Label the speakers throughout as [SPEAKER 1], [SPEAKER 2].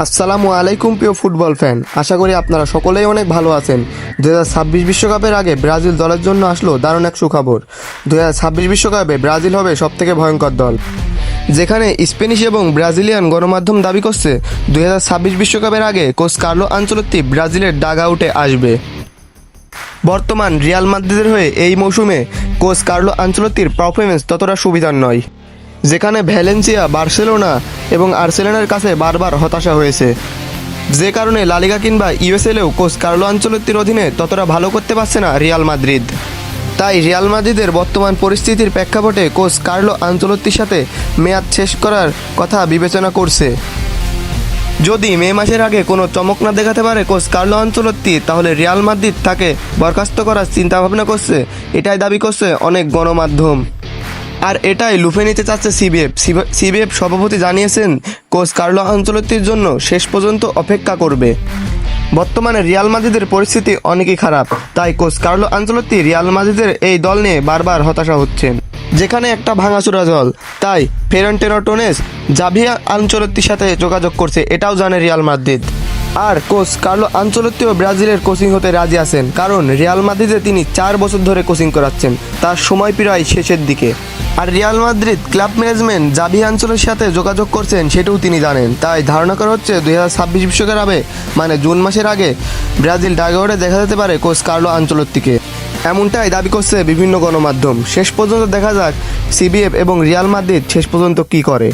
[SPEAKER 1] আসসালামু আলাইকুম প্রিয় ফুটবল ফ্যান, আশা করি আপনারা সকলেই অনেক ভালো আছেন। 2026 বিশ্বকাপের আগে ব্রাজিল দলের জন্য আসলো দারুণ এক সুখবর। 2026 বিশ্বকাপে ব্রাজিল হবে সবথেকে ভয়ঙ্কর দল, যেখানে স্প্যানিশ এবং ব্রাজিলিয়ান গণমাধ্যম দাবি করছে 2026 বিশ্বকাপের আগে কোচ কার্লো আনচেলত্তি ব্রাজিলের ডাগ আউটে আসবে। বর্তমান রিয়াল মাদ্রিদের হয়ে এই মৌসুমে কোচ কার্লো আনচেলত্তির পারফরমেন্স ততটা সুবিধার নয়, যেখানে ভ্যালেন্সিয়া, বার্সেলোনা এবং আর্সেনালের কাছে বারবার হতাশা হয়েছে, যে কারণে লা লিগা কিংবা ইউএসএলেও কোচ কার্লো আনচেলত্তির অধীনে ততটা ভালো করতে পারছে না রিয়াল মাদ্রিদ। তাই রিয়াল মাদ্রিদের বর্তমান পরিস্থিতির প্রেক্ষাপটে কোচ কার্লো আনচেলত্তির সাথে মেয়াদ শেষ করার কথা বিবেচনা করছে। যদি মে মাসের আগে কোনো চমক না দেখাতে পারে কোচ কার্লো আনচেলত্তি, তাহলে রিয়াল মাদ্রিদ তাকে বরখাস্ত করার চিন্তা ভাবনা করছে, এটাই দাবি করছে অনেক গণমাধ্যম। আর এটাই লুফে নিতে চাচ্ছে সিবিএফ সভাপতি জানিয়েছেন কোচ কার্লো আনচেলত্তির জন্য শেষ পর্যন্ত অপেক্ষা করবে। বর্তমানে রিয়াল মাদ্রিদের পরিস্থিতি অনেকই খারাপ, তাই কোচ কার্লো আনচেলত্তি রিয়াল মাদ্রিদের এই দল নিয়ে বারবার হতাশা হচ্ছেন, যেখানে একটা ভাঙাচোরা দল। তাই ফেরেন্টিনো টোরেস জাভি আনচেলত্তির সাথে যোগাযোগ করছে, এটাও জানে রিয়াল মাদ্রিদ। আর কোচ কার্লো আনচেলত্তিও ব্রাজিলের কোচিং হতে রাজি আছেন, কারণ রিয়াল মাদ্রিদে তিনি 4 বছর ধরে কোচিং করাচ্ছেন, তার সময় প্রায় শেষের দিকে। আর রিয়াল মাদ্রিদ ক্লাব ম্যানেজমেন্ট জাভি আনচেলত্তির সাথে যোগাযোগ করছেন, সেটাও তিনি জানেন। তাই ধারণা করা হচ্ছে 2026 বিশ্বকাপে মানে জুন মাসের আগে ব্রাজিল ডাগআউটে দেখা যেতে পারে কোচ কার্লো আনচেলত্তিকে, এমনটাই দাবি করছে বিভিন্ন গণমাধ্যম। শেষ পর্যন্ত দেখা যাক সিবিএফ এবং রিয়াল মাদ্রিদ শেষ পর্যন্ত কি করে।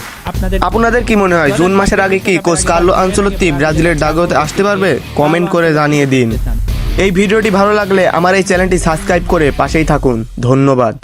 [SPEAKER 1] আপনাদের কি মনে হয়, জুন মাসের আগে কি কোচ কার্লো আনচেলত্তি ব্রাজিলের ডাগআউটে আসতে পারবে? কমেন্ট করে জানিয়ে দিন। এই ভিডিওটি ভালো লাগলে আমার এই চ্যানেলটি সাবস্ক্রাইব করে পাশেই থাকুন। ধন্যবাদ।